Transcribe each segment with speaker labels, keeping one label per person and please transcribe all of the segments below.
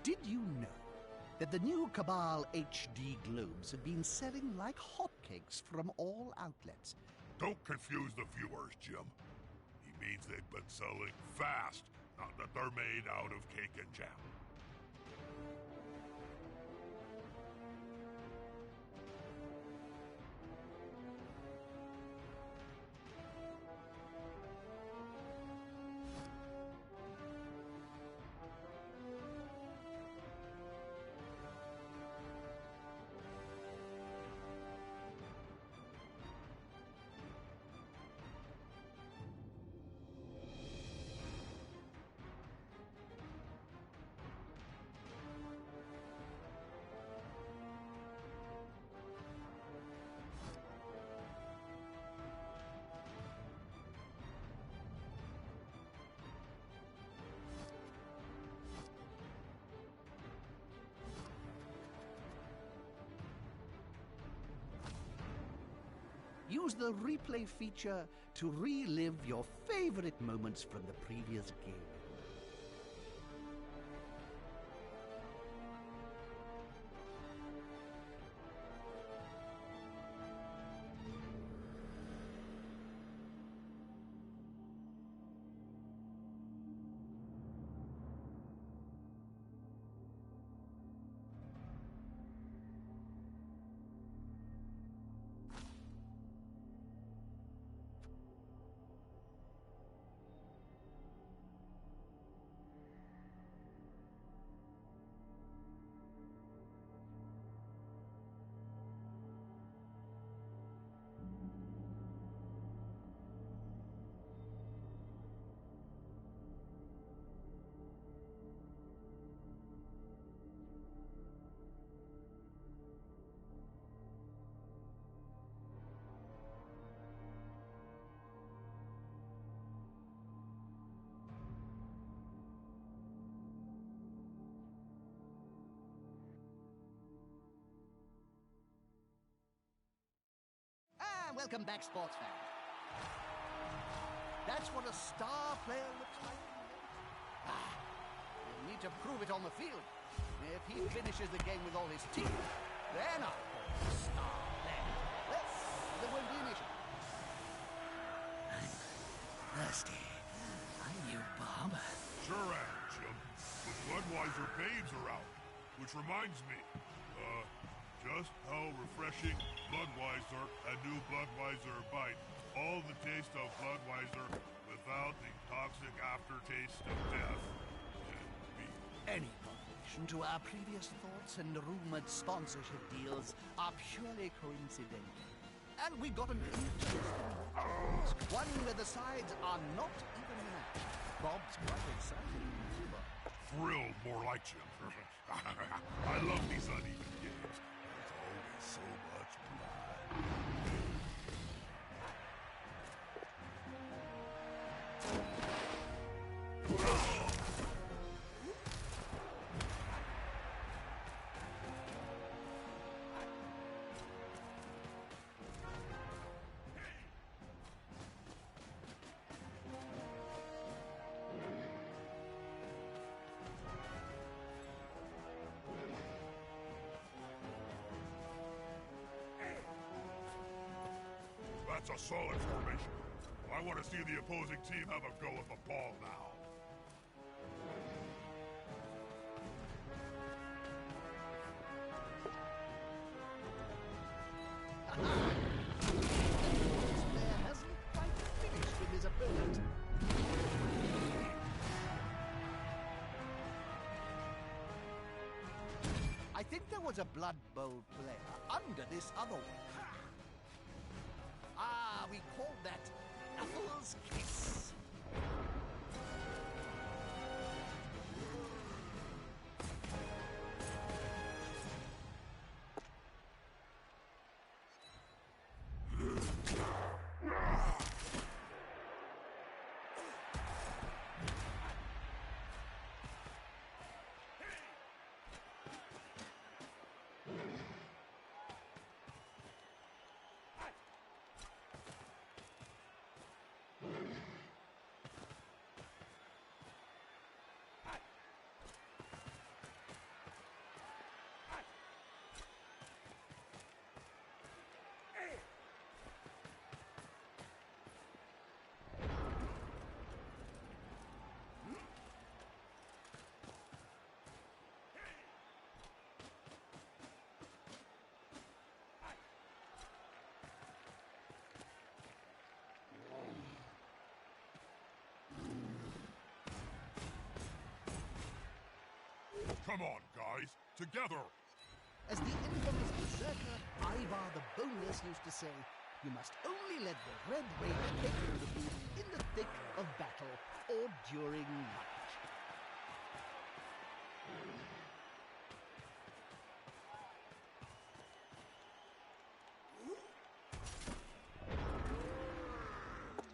Speaker 1: Did you know that the new Cabal HD globes have been selling like hotcakes from all outlets?
Speaker 2: Don't confuse the viewers, Jim. He means they've been selling fast, not that they're made out of cake and jam.
Speaker 1: Use the replay feature to relive your favorite moments from the previous game. Welcome back, sports fans. That's what a star player looks like. He'll need to prove it on the field. If he finishes the game with all his teeth, then I'll call him a star player. Well, there won't be an issue.
Speaker 3: I'm thirsty. Are you, Bob?
Speaker 2: Sure am, Jim. The Bloodweiser babes are out. Which reminds me, just how refreshing Bloodweiser and new Bloodweiser Bite. All the taste of Bloodweiser without the toxic aftertaste of death.
Speaker 1: Any correlation to our previous thoughts and rumored sponsorship deals are purely coincidental. And we got an interesting one where the sides are not even matched. Bob's quite excited.
Speaker 2: Thrilled, more like Jim. I love these uneven games. There's always so much blood. That's a solid formation. I want to see the opposing team have a go at the ball now.
Speaker 1: This player hasn't quite finished with his opponent. I think there was a Blood Bowl player under this other one. Ah, we call that Knuckles Kiss.
Speaker 2: Come on, guys. Together.
Speaker 1: As the infamous berserker Ivar the Boneless used to say, you must only let the Red Raven take hold of you in the thick of battle or during lunch.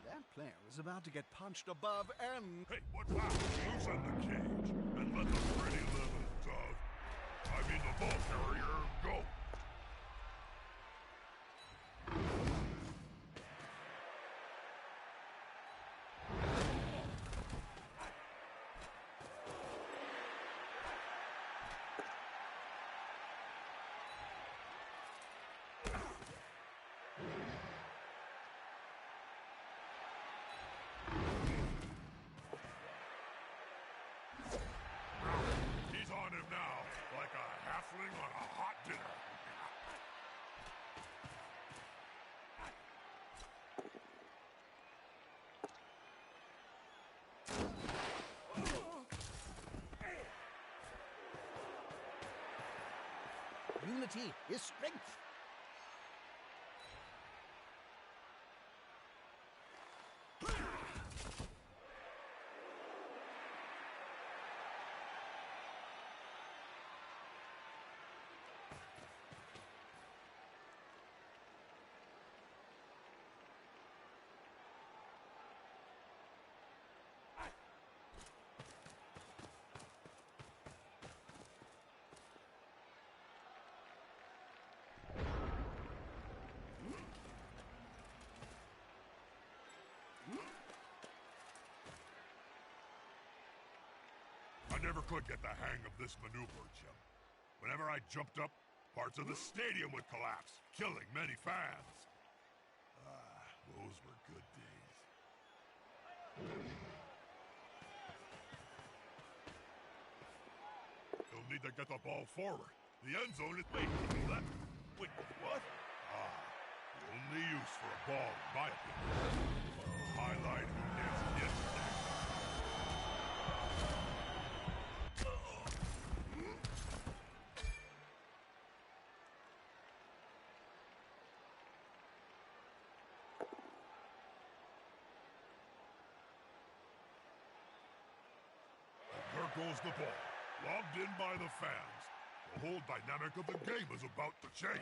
Speaker 1: That player is about to get punched above and...
Speaker 2: Hey, what's that? Loosen the cage and let the pretty little dove, I mean the ball carrier, go. He's on him now, like a halfling on a hot dinner.
Speaker 1: Unity is strength.
Speaker 2: I never could get the hang of this maneuver, Jim. Whenever I jumped up, parts of the stadium would collapse, killing many fans. Ah, those were good days. You'll need to get the ball forward. The end zone is... Wait, what? Ah, the only use for a ball, in my opinion. Highlight is Jest. There goes the ball, lobbed in by the fans. The whole dynamic of the game is about to change.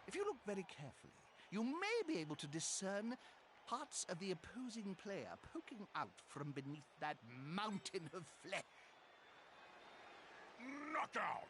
Speaker 1: If you look very carefully, you may be able to discern parts of the opposing player poking out from beneath that mountain of flesh.
Speaker 2: Knockout!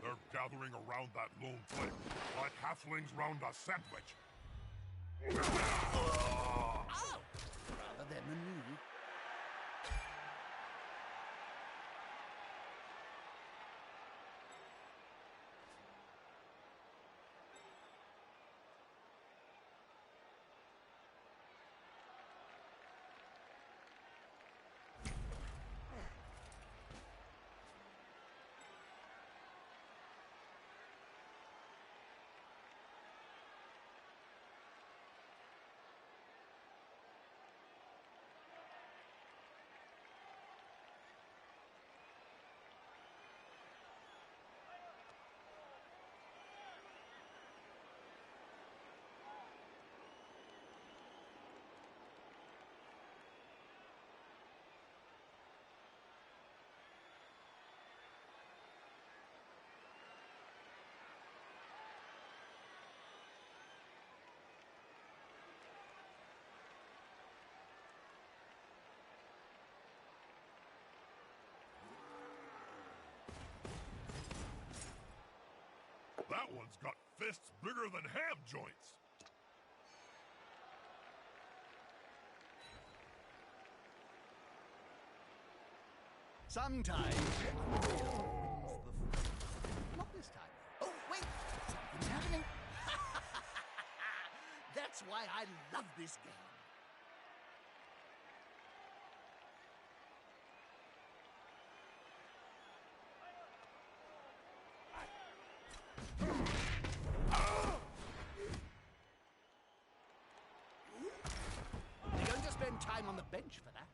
Speaker 2: They're gathering around that lone player, like halflings round a sandwich.
Speaker 1: Ow! Rather than a knee.
Speaker 2: one's got fists bigger than ham joints.
Speaker 1: Sometimes the unreal wins the fight. Not this time. Oh, wait! Something's happening. That's why I love this game. You're going to spend time on the bench for that.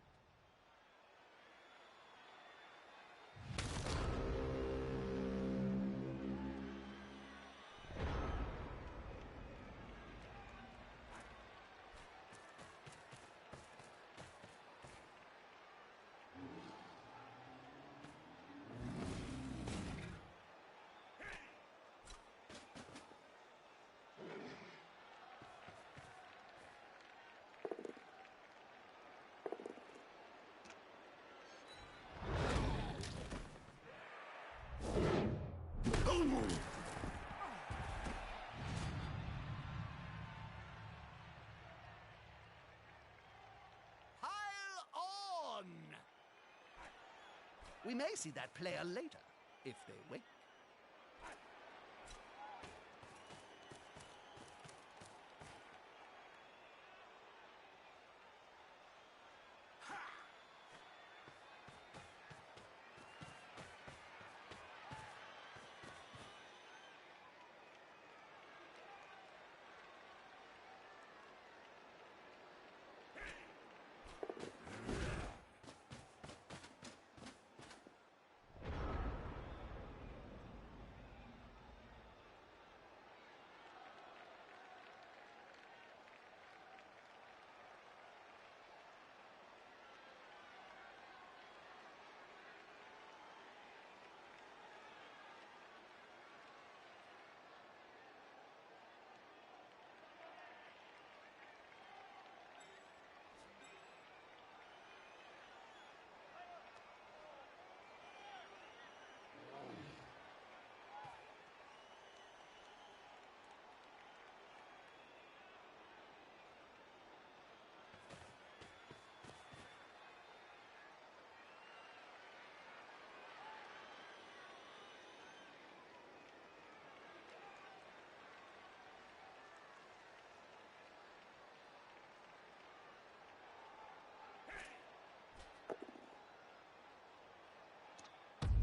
Speaker 1: Pile on! We may see that player later, if they wait.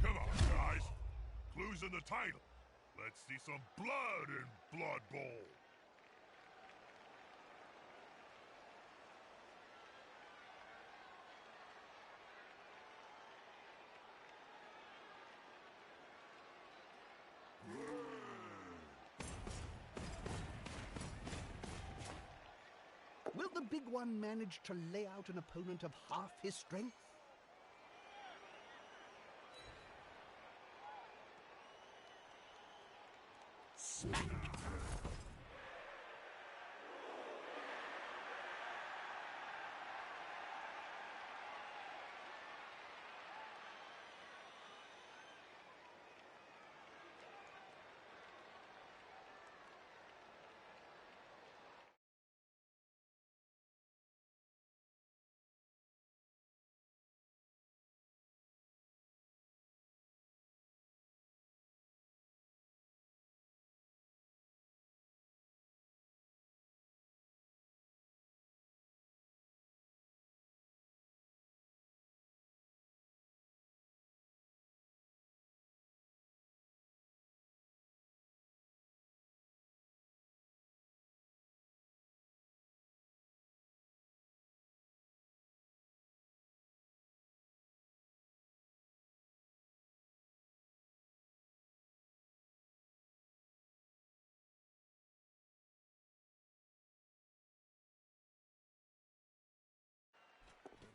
Speaker 2: Come on, guys. Clues in the title. Let's see some blood in Blood Bowl.
Speaker 1: Will the big one manage to lay out an opponent of half his strength? Smack!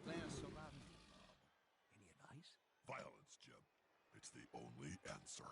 Speaker 1: Players surround you, Bob. Any advice?
Speaker 2: Violence, Jim. It's the only answer.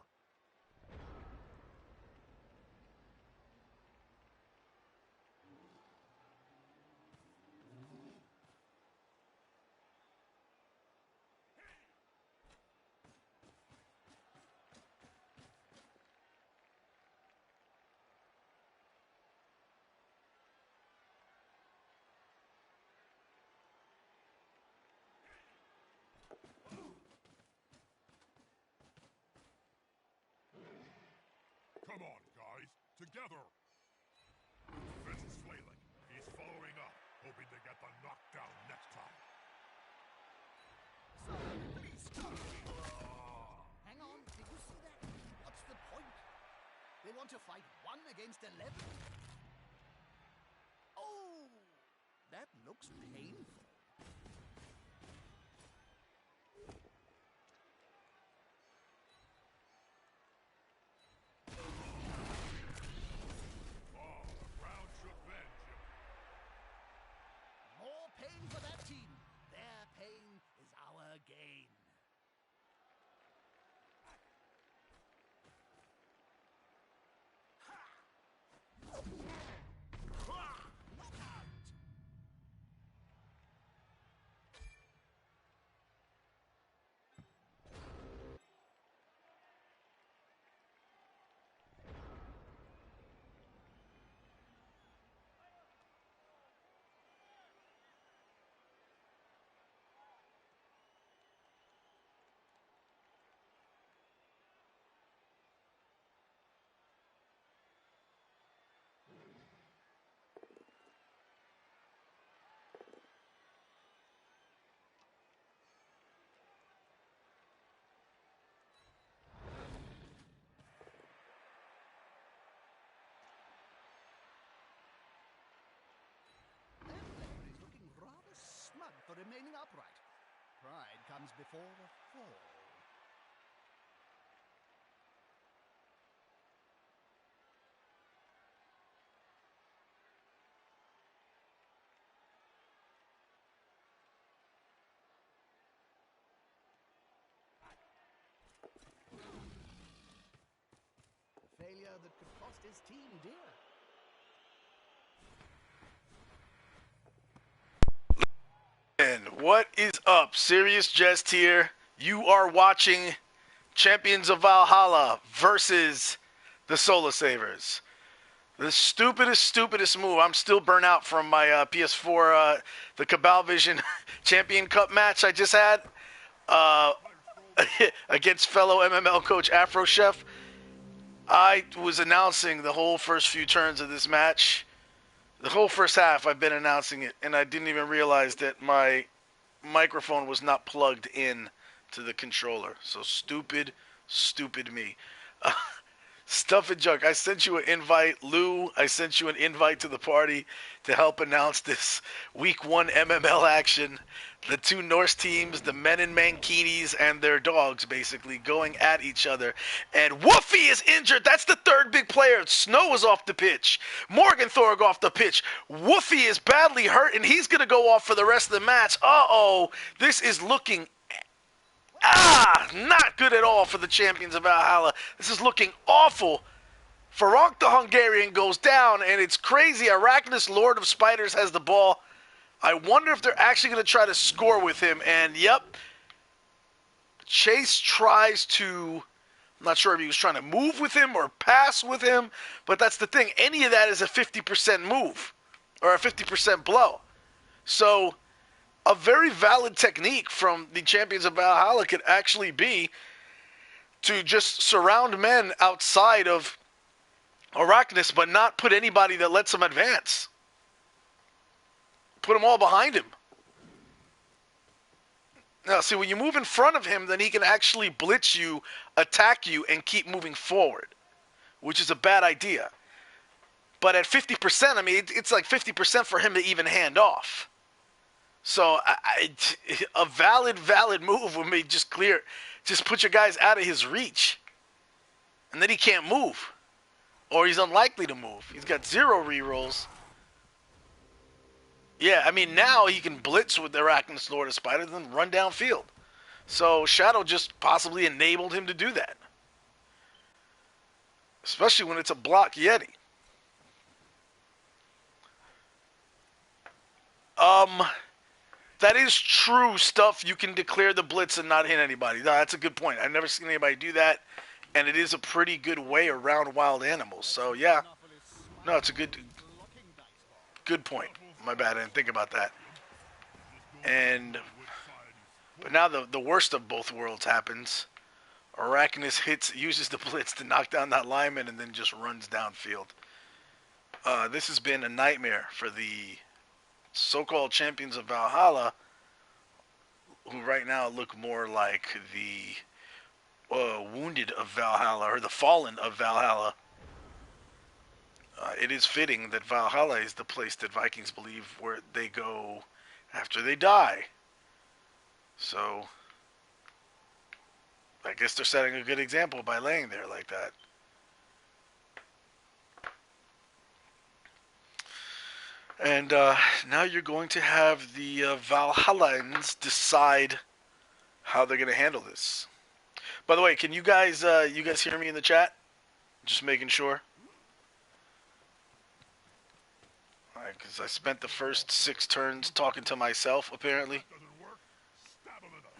Speaker 2: together. Defense is flailing. He's following up, hoping to get the knockdown next time.
Speaker 1: Please stop. Hang on, did you see that? What's the point? They want to fight 1 against 11? Oh, that looks painful.
Speaker 2: Oh, the ground shook then, Jim.
Speaker 1: More pain for that team. Their pain is our gain. Knockout! Is looking rather smug for remaining upright. Pride comes before a fall. A failure that could cost his team dear.
Speaker 4: And what is up? Serious Jest here. You are watching Champions of Valhalla versus the Solus Savers. The stupidest move. I'm still burnt out from my PS4, the Cabal Vision Champion Cup match I just had against fellow MML coach Afro Chef. I was announcing the whole first few turns of this match. The whole first half I've been announcing it, and I didn't even realize that my microphone was not plugged in to the controller. So stupid me. Stuff and junk. I sent you an invite, Lou. I sent you an invite to the party to help announce this Week 1 MML action. The two Norse teams, the men in mankinis and their dogs, basically going at each other. And Woofy is injured. That's the third big player. Snow is off the pitch. Morgenthorg off the pitch. Woofy is badly hurt, and he's going to go off for the rest of the match. Uh-oh. This is looking not good at all for the champions of Valhalla. This is looking awful. Faronk the Hungarian goes down, and it's crazy. Arachnus, Lord of Spiders, has the ball. I wonder if they're actually going to try to score with him. And, yep, Chase tries to, I'm not sure if he was trying to move with him or pass with him, but that's the thing. Any of that is a 50% move or a 50% blow. So a very valid technique from the champions of Valhalla could actually be to just surround men outside of Arachnus, but not put anybody that lets them advance. Put them all behind him. Now, see, when you move in front of him, then he can actually blitz you, attack you, and keep moving forward, which is a bad idea. But at 50%, I mean, it's like 50% for him to even hand off. So a valid move would be just put your guys out of his reach. And then he can't move. Or he's unlikely to move. He's got 0 rerolls. Yeah, I mean, now he can blitz with the Arachnus Lord of Spiders and then run downfield. So Shadow just possibly enabled him to do that. Especially when it's a block Yeti. That is true stuff. You can declare the blitz and not hit anybody. No, that's a good point. I've never seen anybody do that. And it is a pretty good way around wild animals. So, yeah. No, it's a good point. My bad. I didn't think about that. But now the worst of both worlds happens. Arachnus uses the blitz to knock down that lineman and then just runs downfield. This has been a nightmare for the so-called champions of Valhalla, who right now look more like the wounded of Valhalla, or the fallen of Valhalla. It is fitting that Valhalla is the place that Vikings believe where they go after they die. So, I guess they're setting a good example by laying there like that. And now you're going to have the Valhallans decide how they're going to handle this. By the way, can you guys hear me in the chat? Just making sure. All right, because I spent the first 6 turns talking to myself, apparently.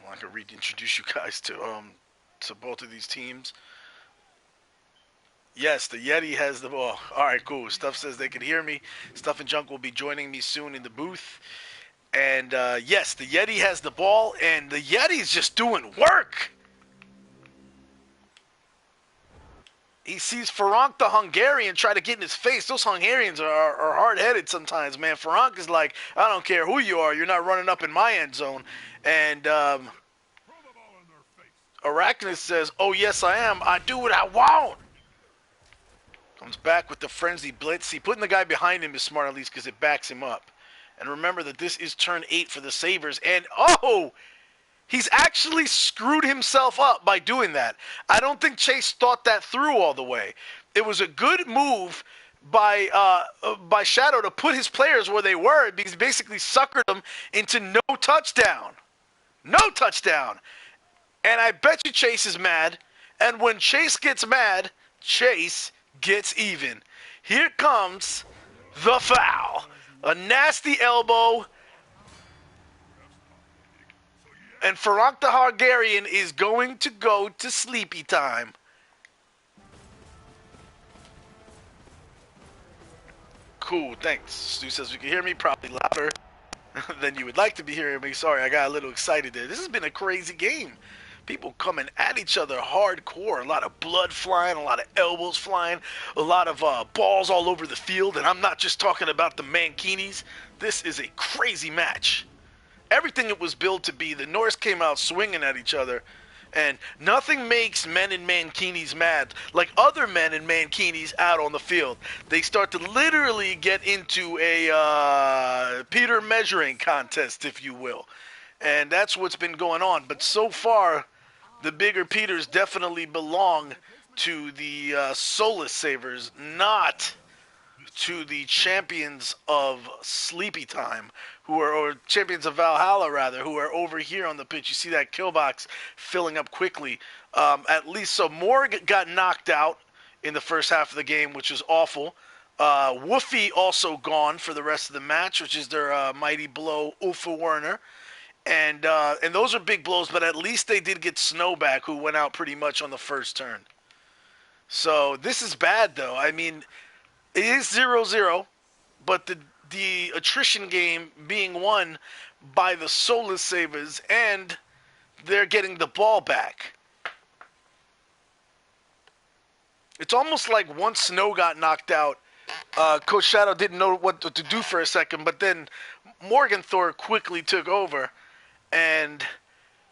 Speaker 4: Well, I can reintroduce you guys to both of these teams. Yes, the Yeti has the ball. All right, cool. Stuff says they can hear me. Stuff and Junk will be joining me soon in the booth. And yes, the Yeti has the ball, and the Yeti's just doing work. He sees Ferenc the Hungarian try to get in his face. Those Hungarians are hard-headed sometimes, man. Ferenc is like, I don't care who you are. You're not running up in my end zone. And Arachnus says, oh, yes, I am. I do what I want. Comes back with the frenzy blitz. See, putting the guy behind him is smart at least because it backs him up. And remember that this is turn 8 for the Sabres. And, oh, he's actually screwed himself up by doing that. I don't think Chase thought that through all the way. It was a good move by Shadow to put his players where they were because he basically suckered them into no touchdown. No touchdown. And I bet you Chase is mad. And when Chase gets mad, Chase gets even. Here comes the foul. A nasty elbow. And Ferenc the Hungarian is going to go to sleepy time. Cool, thanks. Stu says you can hear me probably louder than you would like to be hearing me. Sorry, I got a little excited there. This has been a crazy game. People coming at each other hardcore. A lot of blood flying, a lot of elbows flying, a lot of balls all over the field. And I'm not just talking about the Mankinis. This is a crazy match. Everything it was billed to be. The Norse came out swinging at each other. And nothing makes men in Mankinis mad like other men in Mankinis out on the field. They start to literally get into a Peter measuring contest, if you will. And that's what's been going on. But so far, the bigger Peters definitely belong to the Solus Savers, not to the champions of Sleepy Time, or champions of Valhalla, rather, who are over here on the pitch. You see that kill box filling up quickly. At least, so Morg got knocked out in the first half of the game, which is awful. Woofy also gone for the rest of the match, which is their mighty blow, Wk1. And those are big blows, but at least they did get Snow back, who went out pretty much on the first turn. So this is bad, though. I mean, it is 0-0, but the attrition game being won by the Solus Savers, and they're getting the ball back. It's almost like once Snow got knocked out, Coach Shadow didn't know what to do for a second, but then Morgenthau quickly took over. And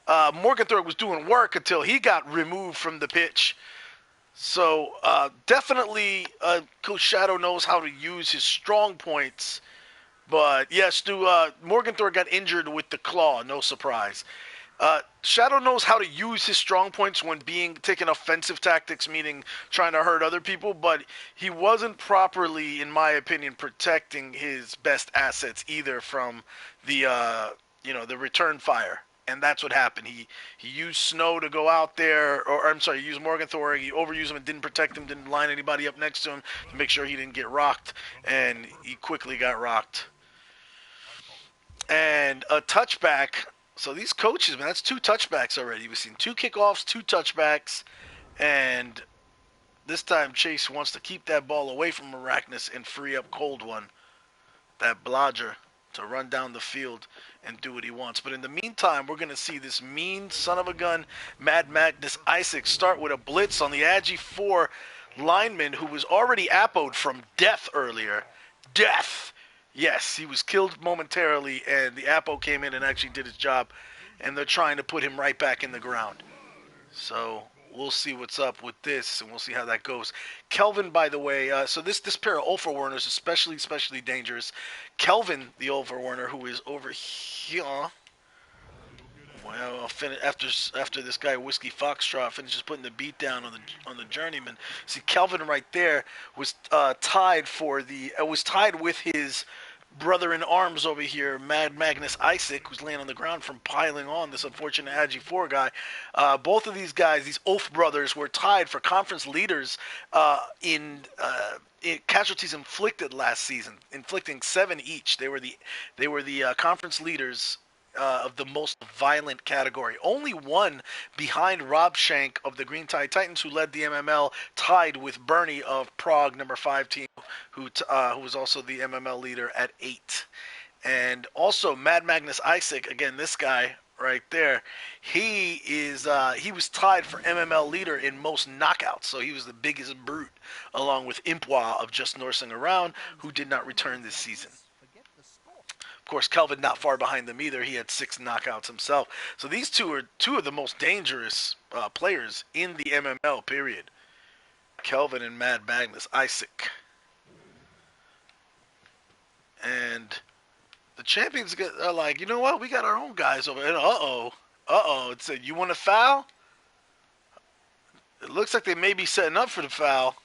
Speaker 4: Morgenthau was doing work until he got removed from the pitch. So definitely Coach Shadow knows how to use his strong points. But yes, Morgenthau got injured with the claw, no surprise. Shadow knows how to use his strong points when taking offensive tactics, meaning trying to hurt other people. But he wasn't properly, in my opinion, protecting his best assets either from the the return fire. And that's what happened. He used Snow to go out there, he used Morgenthau. He overused him and didn't protect him, didn't line anybody up next to him to make sure he didn't get rocked. And he quickly got rocked. And a touchback. So these coaches, man, that's 2 touchbacks already. We've seen 2 kickoffs, 2 touchbacks. And this time Chase wants to keep that ball away from Arachnus and free up Cold One. That Blodger. to run down the field and do what he wants. But in the meantime, we're going to see this mean son of a gun, Mad Magnus Isaac, start with a blitz on the Agi 4 lineman who was already appoed from death earlier. Death! Yes, he was killed momentarily, and the appo came in and actually did his job, and they're trying to put him right back in the ground. So we'll see what's up with this, and we'll see how that goes. Kelvin, by the way, so this pair of Overwarners is especially dangerous. Kelvin, the Overwarner, who is over here. Well, after this guy Whiskey Foxtrot finishes putting the beat down on the journeyman. See, Kelvin right there was tied with his brother in arms over here, Mad Magnus Isaac, who's laying on the ground from piling on this unfortunate Agi 4 guy. Both of these guys, these Oath brothers, were tied for conference leaders in casualties inflicted last season, inflicting 7 each. They were the conference leaders of the most violent category. Only one behind Rob Shank of the Green Tide Titans, who led the MML, tied with Bernie of Prague, number 5 team, who was also the MML leader at 8. And also Mad Magnus Isaac, again, this guy right there, he was tied for MML leader in most knockouts, so he was the biggest brute, along with Impwa of Just Norsing Around, who did not return this season. Of course, Kelvin not far behind them either. He had 6 knockouts himself. So these two are two of the most dangerous players in the MML, period. Kelvin and Mad Magnus Isaac. And the champions are like, you know what? We got our own guys over there. It said, you want a foul? It looks like they may be setting up for the foul.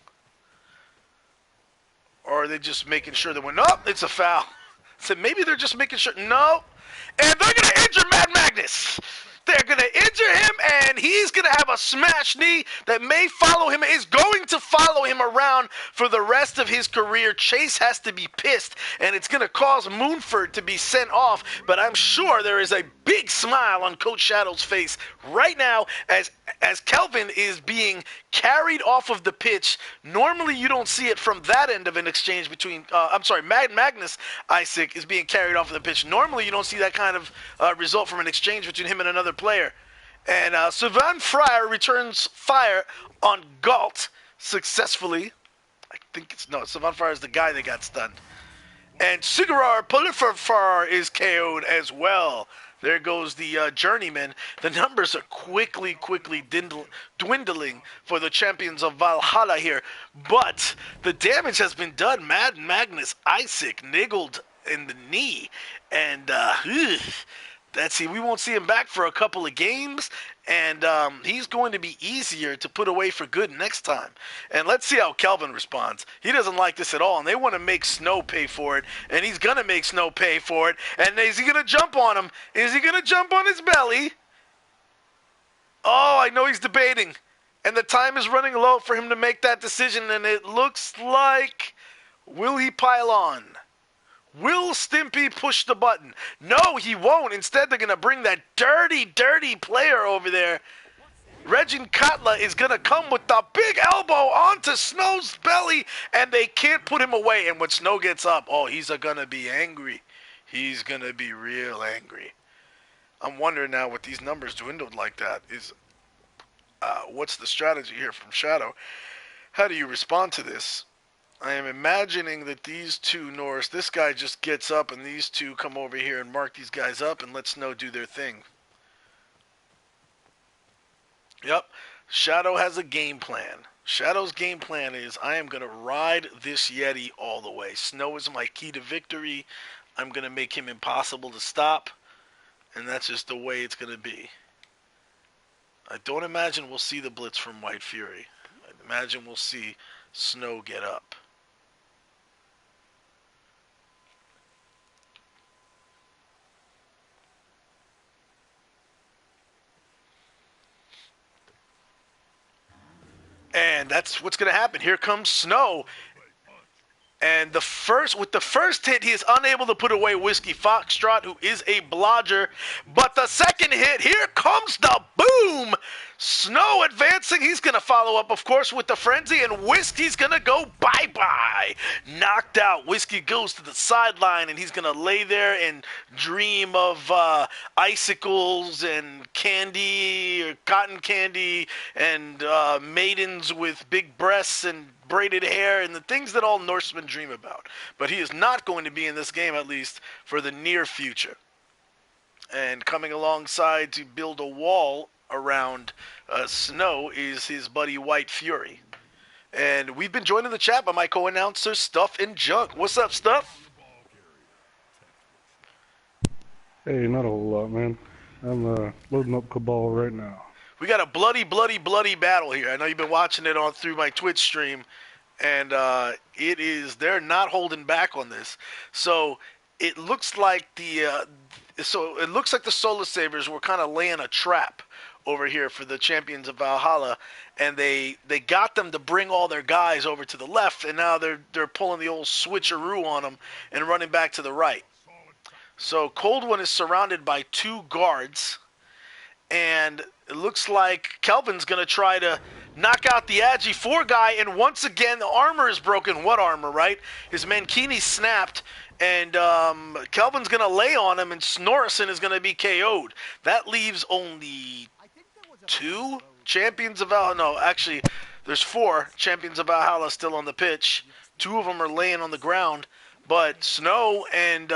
Speaker 4: Or are they just making sure that it's a foul. So maybe they're just making sure. No. And they're going to injure Mad Magnus. They're going to injure him, and he's going to have a smash knee that may follow him, is going to follow him around for the rest of his career. Chase has to be pissed, and it's going to cause Moonford to be sent off. But I'm sure there is a big smile on Coach Shadow's face right now as Kelvin is being carried off of the pitch. Normally you don't see it from that end of an exchange between, Magnus Isaac is being carried off of the pitch. Normally you don't see that kind of result from an exchange between him and another player. And Savan Fryer returns fire on Galt successfully. I think Savan Fryer is the guy that got stunned. And Sigarar Polifar is KO'd as well. There goes the journeyman. The numbers are quickly dwindling for the champions of Valhalla here. But the damage has been done. Mad Magnus Isaac niggled in the knee. And we won't see him back for a couple of games. And he's going to be easier to put away for good next time. And let's see how Kelvin responds. He doesn't like this at all, and they want to make Snow pay for it. And he's going to make Snow pay for it. And is he going to jump on him? Is he going to jump on his belly? Oh, I know he's debating. And the time is running low for him to make that decision. And it looks like, will he pile on? Will Stimpy push the button? No, he won't. Instead, they're going to bring that dirty player over there. Regin Katla is going to come with the big elbow onto Snow's belly, and they can't put him away. And when Snow gets up, he's going to be angry. He's going to be real angry. I'm wondering now with these numbers dwindled like that, what's the strategy here from Shadow? How do you respond to this? I am imagining that these two Norse, this guy just gets up and these two come over here and mark these guys up and let Snow do their thing. Yep. Shadow has a game plan. Shadow's game plan is, I am going to ride this Yeti all the way. Snow is my key to victory. I'm going to make him impossible to stop. And that's just the way it's going to be. I don't imagine we'll see the blitz from White Fury. I imagine we'll see Snow get up. And that's what's going to happen. Here comes Snow. And with the first hit, he is unable to put away Whiskey Foxtrot, who is a blodger. But the second hit, here comes the boom. Snow advancing. He's going to follow up, of course, with the frenzy. And Whiskey's going to go bye-bye. Knocked out. Whiskey goes to the sideline, and he's going to lay there and dream of icicles and candy or cotton candy and maidens with big breasts and braided hair and the things that all Norsemen dream about. But he is not going to be in this game, at least for the near future. And coming alongside to build a wall around Snow is his buddy White Fury. And we've been joined in the chat by my co-announcer, Stuff and Junk. What's up, Stuff?
Speaker 5: Hey, not a whole lot, man. I'm loading up Cabal right now.
Speaker 4: We got a bloody battle here. I know you've been watching it on through my Twitch stream, and they're not holding back on this. So it looks like the Solus Savers were kind of laying a trap over here for the champions of Valhalla, and they got them to bring all their guys over to the left, and now they're pulling the old switcheroo on them and running back to the right. So Cold One is surrounded by 2 guards, and it looks like Kelvin's going to try to knock out the Agi 4 guy, and once again the armor is broken. What armor, right? His Mankini snapped, and Kelvin's going to lay on him, and Snorrison is going to be KO'd. That leaves only 2 champions of Valhalla. No, actually, there's 4 champions of Valhalla still on the pitch. 2 of them are laying on the ground, but Snow and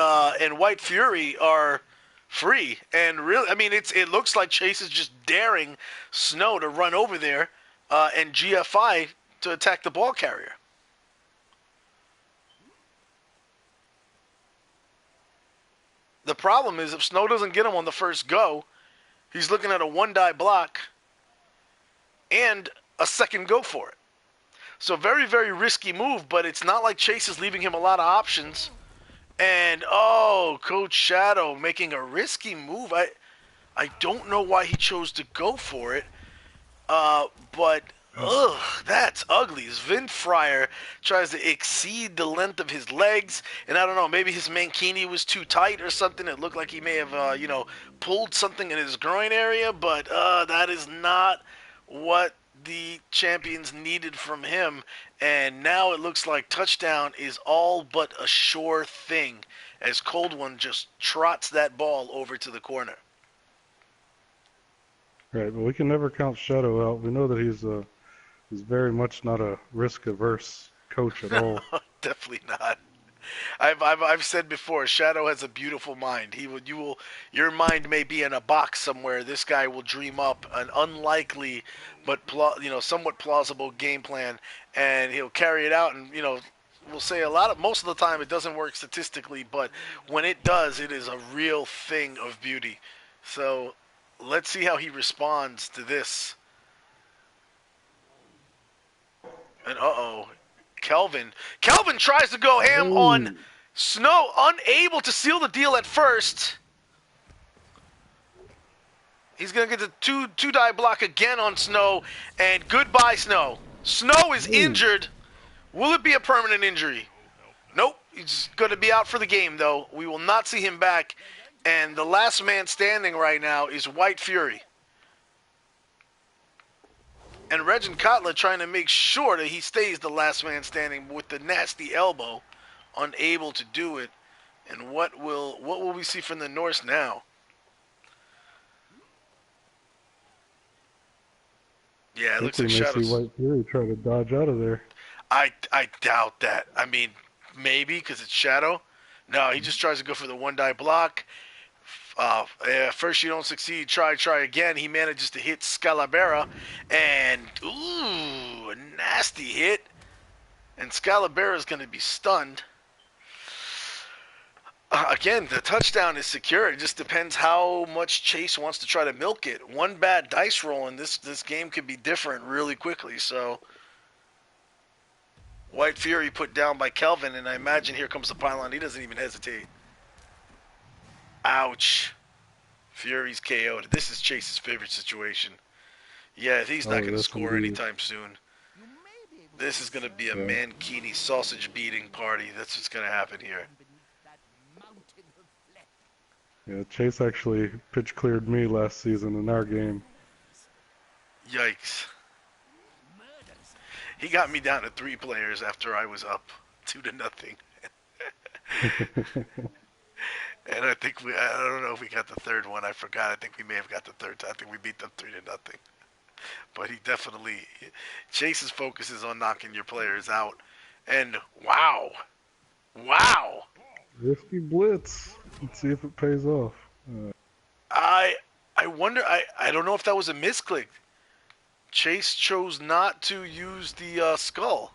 Speaker 4: White Fury are free. And really, I mean, it looks like Chase is just daring Snow to run over there and GFI to attack the ball carrier. The problem is if Snow doesn't get him on the first go, he's looking at a 1-die block and a second go for it. So very, very risky move, but it's not like Chase is leaving him a lot of options. And, Coach Shadow making a risky move. I don't know why he chose to go for it, but that's ugly. Vindfryer tries to exceed the length of his legs, and I don't know, maybe his mankini was too tight or something. It looked like he may have, pulled something in his groin area, but that is not what the champions needed from him. And now it looks like touchdown is all but a sure thing as Cold One just trots that ball over to the corner.
Speaker 5: Right, but we can never count Shadow out. We know that he's very much not a risk-averse coach at all.
Speaker 4: Definitely not. I've said before, Shadow has a beautiful mind. Your mind may be in a box somewhere. This guy will dream up an unlikely, but somewhat plausible game plan, and he'll carry it out. And we'll say most of the time it doesn't work statistically, but when it does, it is a real thing of beauty. So let's see how he responds to this. And Kelvin tries to go ham on Snow, unable to seal the deal at first. He's going to get the two-die block again on Snow, and goodbye, Snow. Snow is injured. Will it be a permanent injury? Nope. He's going to be out for the game, though. We will not see him back, and the last man standing right now is White Fury. And Regin Kotler trying to make sure that he stays the last man standing with the nasty elbow, unable to do it. And what will we see from the Norse now? Yeah, it looks like Shadows.
Speaker 5: See White Fury try to dodge out of there.
Speaker 4: I doubt that. I mean, maybe because it's Shadow. No, he just tries to go for the 1-die block. First you don't succeed, try again. He manages to hit Scalabera, and a nasty hit. And Scalabera is going to be stunned. Again, the touchdown is secure. It just depends how much Chase wants to try to milk it. One bad dice roll, and this game could be different really quickly. So, White Fury put down by Kelvin, and I imagine here comes the pylon. He doesn't even hesitate. Ouch. Fury's KO'd. This is Chase's favorite situation. Yeah, he's not going to score anytime soon. This is going to be a Mankini sausage beating party. That's what's going to happen here.
Speaker 5: Yeah, Chase actually pitch cleared me last season in our game.
Speaker 4: Yikes. He got me down to 3 players after I was up 2-0. And I think I don't know if we got the third one. I forgot. I think we may have got the third. I think we beat them 3-0. But he definitely, Chase's focus is on knocking your players out. And wow.
Speaker 5: Risky blitz. Let's see if it pays off.
Speaker 4: I wonder, I don't know if that was a misclick. Chase chose not to use the skull.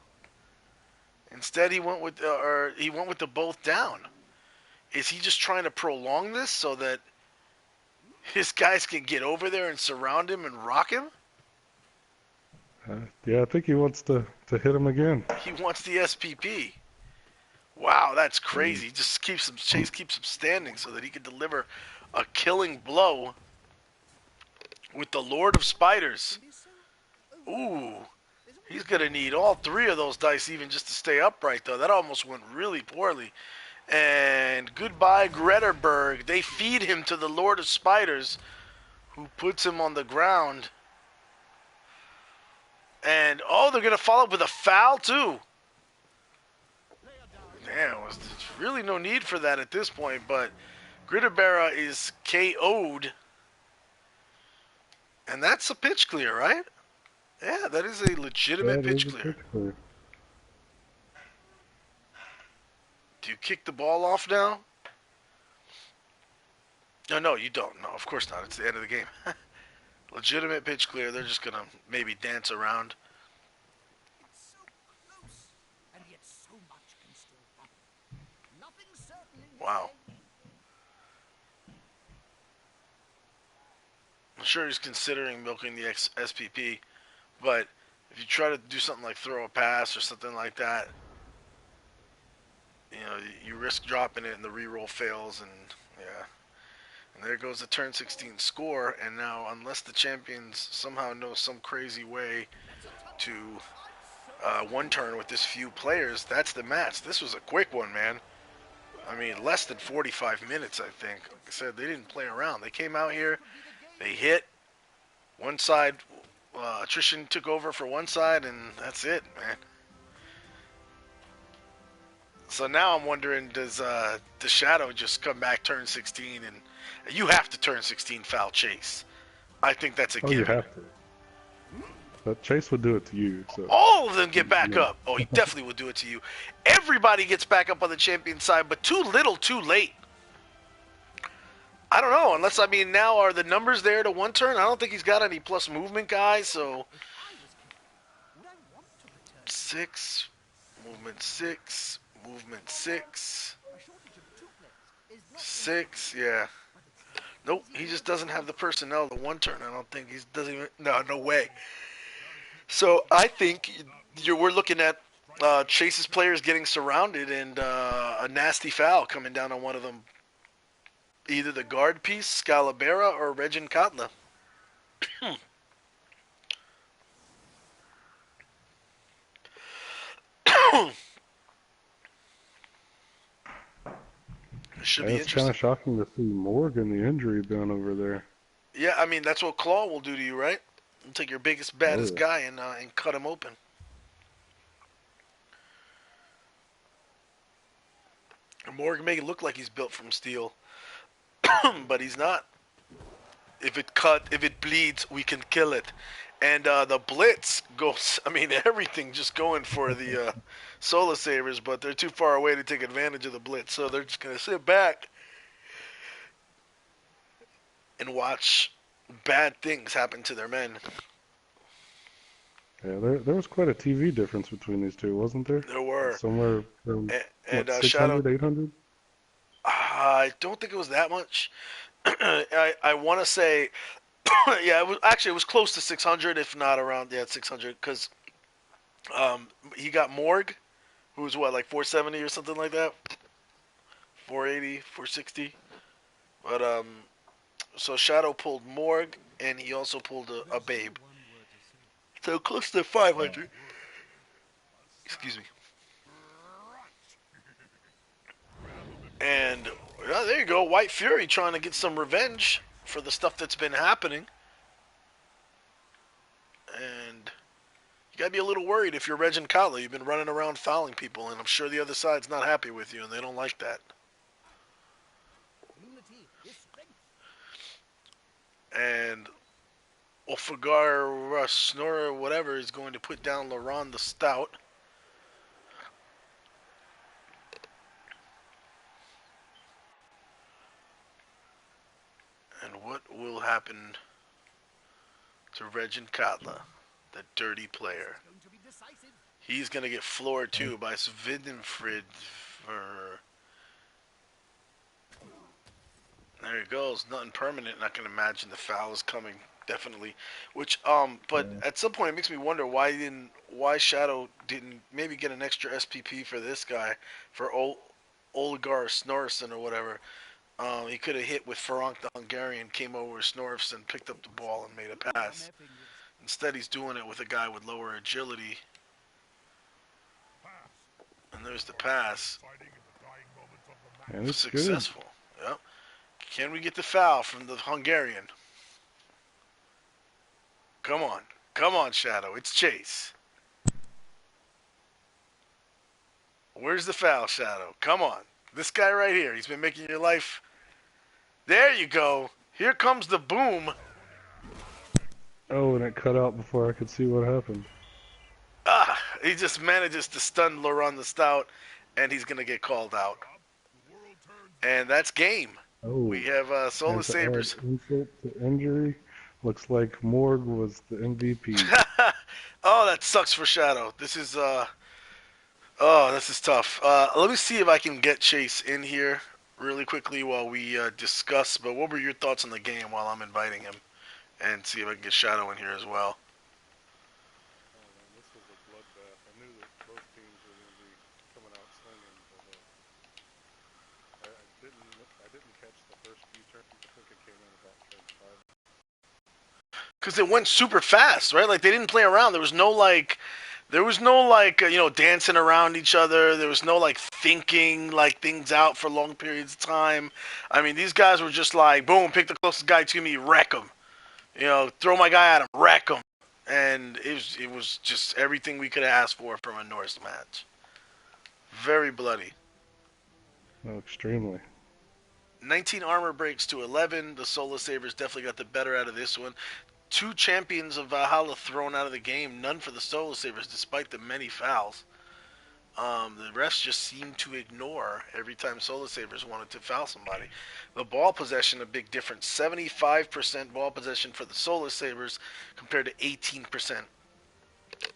Speaker 4: Instead, he went with the both down. Is he just trying to prolong this so that his guys can get over there and surround him and rock him?
Speaker 5: Yeah, I think he wants to hit him again.
Speaker 4: He wants the SPP. Wow, that's crazy. Just Chase keeps him standing so that he can deliver a killing blow with the Lord of Spiders. Ooh, he's gonna need all 3 of those dice even just to stay upright, though. That almost went really poorly. And goodbye, Gretaberg. They feed him to the Lord of Spiders, who puts him on the ground. And, oh, they're going to follow up with a foul, too. Damn, there's really no need for that at this point, but Gritterbera is KO'd. And that's a pitch clear, right? Yeah, that is a legitimate pitch clear. Do you kick the ball off now? No, you don't. No, of course not. It's the end of the game. Legitimate pitch clear. They're just going to maybe dance around.
Speaker 1: It's so close, and yet so much can still happen. Nothing certain in the
Speaker 4: Wow.
Speaker 1: end.
Speaker 4: I'm sure he's considering milking the SPP, but if you try to do something like throw a pass or something like that, you know, you risk dropping it and the reroll fails, and yeah. And there goes the turn 16 score, and now unless the champions somehow know some crazy way to one turn with this few players, that's the match. This was a quick one, man. I mean, less than 45 minutes, I think. Like I said, they didn't play around. They came out here, they hit. One side, attrition took over for one side, and that's it, man. So now I'm wondering, does the Shadow just come back turn 16 and you have to turn 16 foul Chase? I think that's a given.
Speaker 5: You have to. But Chase would do it to you. So.
Speaker 4: All of them get back up. Oh, he definitely would do it to you. Everybody gets back up on the champion side, but too little, too late. I don't know, unless, I mean, now are the numbers there to one turn? I don't think he's got any plus movement guys, so 6, movement 6. Movement 6. 6, yeah. Nope, he just doesn't have the personnel to one turn. I don't think he doesn't even. No way. So I think we're looking at Chase's players getting surrounded and a nasty foul coming down on one of them. Either the guard piece, Scalabera, or Regin Katla. Should be
Speaker 5: It's
Speaker 4: interesting.
Speaker 5: kind of shocking to see Morgan the injury down over there.
Speaker 4: Yeah, I mean, that's what Claw will do to you, right? He'll take your biggest, baddest guy and cut him open. And Morgan may look like he's built from steel, but he's not. If it bleeds, we can kill it. And the Blitz goes, I mean, everything just going for the Solus Sabers, but they're too far away to take advantage of the Blitz, so they're just going to sit back and watch bad things happen to their men.
Speaker 5: Yeah, there was quite a TV difference between these two, wasn't there?
Speaker 4: There were.
Speaker 5: Somewhere from
Speaker 4: and
Speaker 5: 600,
Speaker 4: Shadow,
Speaker 5: 800?
Speaker 4: I don't think it was that much. I want to say, yeah, it was close to 600, if not around 600, because he got Morg, who was like 470 or something like that, 480, 460. But so Shadow pulled Morg, and he also pulled a Babe, so close to 500. Excuse me. And yeah, there you go, White Fury trying to get some revenge for the stuff that's been happening. And you gotta be a little worried if you're Reg and Kotla. You've been running around fouling people, and I'm sure the other side's not happy with you, and they don't like that.
Speaker 1: Unity is strength.
Speaker 4: And Ulfagar, Snorre, whatever, is going to put down Laurent the Stout. And what will happen to Reg and Kotla, the dirty player?
Speaker 1: Going to be decisive.
Speaker 4: He's going to get floored too by Svidenfrid. For... There he goes. Nothing permanent. Not going to imagine the foul is coming. Definitely. Which, but at some point it makes me wonder why Shadow didn't maybe get an extra SPP for this guy, for Oligar Snorrison or whatever. He could have hit with Ferenc the Hungarian, came over Snorrison, picked up the ball and made a pass. Instead, he's doing it with a guy with lower agility. And there's the pass.
Speaker 5: And it's
Speaker 4: Successful. Yep. Can we get the foul from the Hungarian? Come on. Come on, Shadow. It's Chase. Where's the foul, Shadow? Come on. This guy right here. He's been making your life... There you go. Here comes the boom.
Speaker 5: Oh, and it cut out before I could see what happened.
Speaker 4: Ah, he just manages to stun Laurent the Stout, and he's going to get called out. And that's game.
Speaker 5: Oh,
Speaker 4: we have Solus Sabres.
Speaker 5: Insult to injury. Looks like Morg was the MVP.
Speaker 4: Oh, that sucks for Shadow. This is oh, this is tough. Let me see if I can get Chase in here really quickly while we discuss. But what were your thoughts on the game while I'm inviting him? And see if I can get Shadow in here as well.
Speaker 5: Oh man, this was a bloodbath. I knew that both teams were going to be coming out swinging, but I didn't catch the first few turns. I think it came in about turn 5.
Speaker 4: Because it went super fast, right? Like they didn't play around. There was no like dancing around each other. There was no like thinking like things out for long periods of time. I mean, these guys were just like, boom, pick the closest guy to me, wreck him. Throw my guy at him, wreck him. And it was just everything we could have asked for from a Norse match. Very bloody.
Speaker 5: Oh, extremely.
Speaker 4: 19 armor breaks to 11. The Solus Sabres definitely got the better out of this one. 2 champions of Valhalla thrown out of the game. None for the Solus Sabres, despite the many fouls. The rest just seemed to ignore every time Solus Sabres wanted to foul somebody. The ball possession, a big difference. 75% ball possession for the Solus Sabres compared to 18%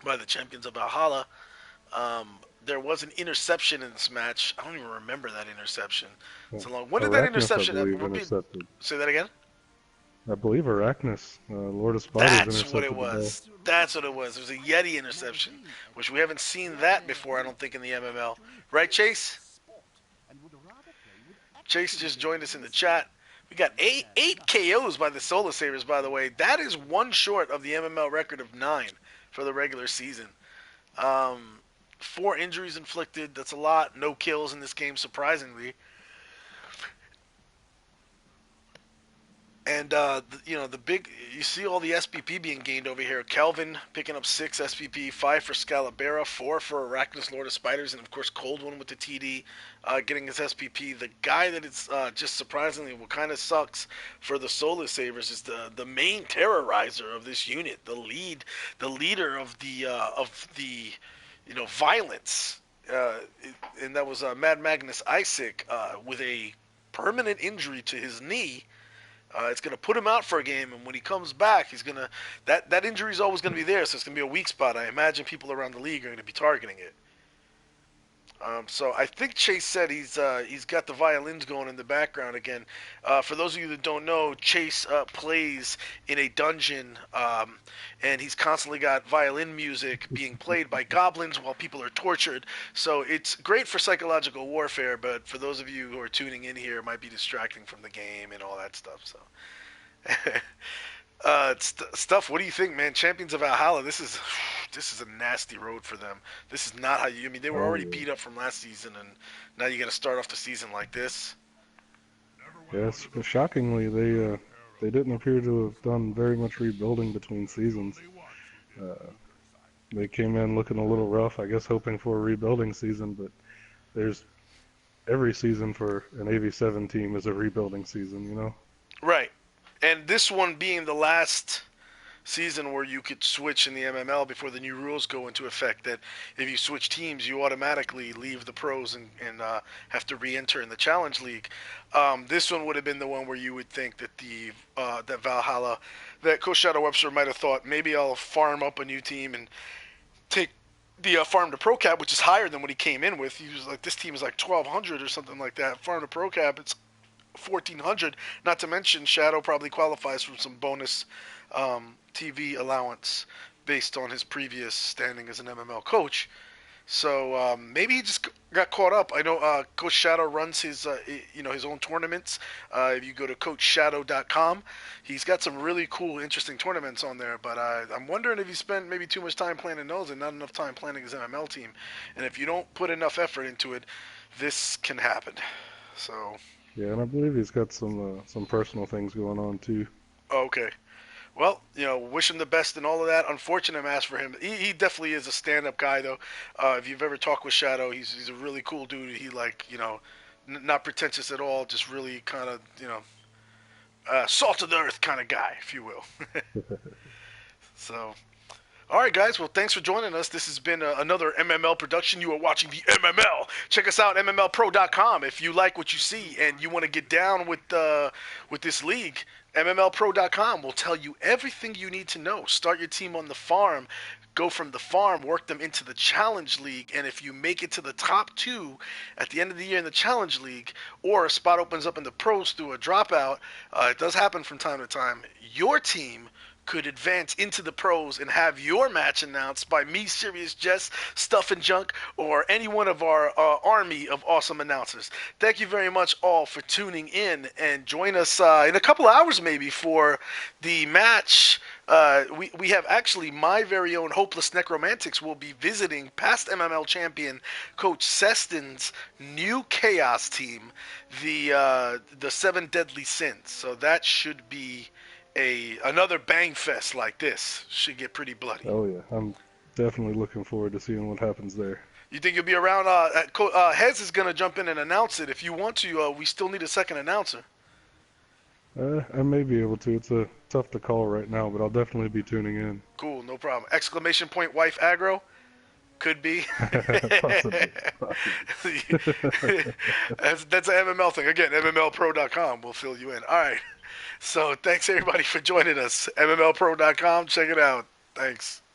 Speaker 4: by the champions of Valhalla. There was an interception in this match. I don't even remember that interception. So long. When did that interception
Speaker 5: intercepted?
Speaker 4: Say that again?
Speaker 5: I believe Arachnus, Lord of Spiders,
Speaker 4: That's what it was. That's what it was. It was a Yeti interception, which we haven't seen that before, I don't think, in the MML. Right, Chase? Chase just joined us in the chat. We got eight KOs by the Solus Sabres, by the way. That is one short of the MML record of 9 for the regular season. 4 injuries inflicted. That's a lot. No kills in this game, surprisingly. And, you see all the SPP being gained over here. Kelvin picking up 6 SPP, 5 for Scalabera, 4 for Arachnus, Lord of Spiders, and, of course, Cold One with the TD getting his SPP. The guy that is just surprisingly what kind of sucks for the Solus Sabres is the main terrorizer of this unit, the leader of the violence. And that was Mad Magnus Isaac with a permanent injury to his knee. It's going to put him out for a game, and when he comes back, he's going to that injury is always going to be there, so it's going to be a weak spot. I imagine people around the league are going to be targeting it. So I think Chase said he's got the violins going in the background again. For those of you that don't know, Chase plays in a dungeon, and he's constantly got violin music being played by goblins while people are tortured. So it's great for psychological warfare, but for those of you who are tuning in here, it might be distracting from the game and all that stuff. So. Stuff. What do you think, man? Champions of Valhalla. This is a nasty road for them. This is not how you. I mean, they were already beat up from last season, and now you got to start off the season like this.
Speaker 5: Yes, but shockingly, they didn't appear to have done very much rebuilding between seasons. They came in looking a little rough, I guess hoping for a rebuilding season, but there's every season for an AV7 team is a rebuilding season, you know?
Speaker 4: Right. And this one being the last season where you could switch in the MML before the new rules go into effect, that if you switch teams, you automatically leave the pros and have to re-enter in the Challenge League. This one would have been the one where you would think that that Valhalla, that Coach Shadow Webster might have thought, maybe I'll farm up a new team and take the farm to pro cap, which is higher than what he came in with. He was like, this team is like 1,200 or something like that. Farm to pro cap, it's 1,400. Not to mention, Shadow probably qualifies for some bonus TV allowance based on his previous standing as an MML coach. So maybe he just got caught up. I know Coach Shadow runs his his own tournaments. If you go to CoachShadow.com, he's got some really cool, interesting tournaments on there. But I'm wondering if he spent maybe too much time planning those and not enough time planning his MML team. And if you don't put enough effort into it, this can happen. So.
Speaker 5: Yeah, and I believe he's got some personal things going on too.
Speaker 4: Okay. Well, wish him the best and all of that. Unfortunate match for him. He definitely is a stand-up guy, though. If you've ever talked with Shadow, he's a really cool dude. He not pretentious at all. Just really kind of salt of the earth kind of guy, if you will. So, all right, guys. Well, thanks for joining us. This has been another MML production. You are watching the MML. Check us out, MMLPro.com. If you like what you see and you want to get down with this league, MMLPro.com will tell you everything you need to know. Start your team on the farm. Go from the farm, work them into the Challenge League, and if you make it to the top 2 at the end of the year in the Challenge League, or a spot opens up in the pros through a dropout, it does happen from time to time, your team could advance into the pros and have your match announced by me, Serious Jest, Stuff and Junk, or any one of our army of awesome announcers. Thank you very much all for tuning in, and join us in a couple hours maybe for the match. We have actually my very own Hopeless Necromantics will be visiting past MML champion Coach Seston's new Chaos team, the Seven Deadly Sins. So that should be another bang fest like this. Should get pretty bloody.
Speaker 5: Oh yeah, I'm definitely looking forward to seeing what happens there.
Speaker 4: You think you'll be around? Hez is going to jump in and announce it. If you want to, we still need a second announcer.
Speaker 5: I may be able to. It's tough to call right now, but I'll definitely be tuning in.
Speaker 4: Cool, no problem. Exclamation point wife aggro? Could be.
Speaker 5: Possibly.
Speaker 4: That's an MML thing. Again, MMLPro.com will fill you in. All right. So thanks everybody for joining us. MMLPro.com. Check it out. Thanks.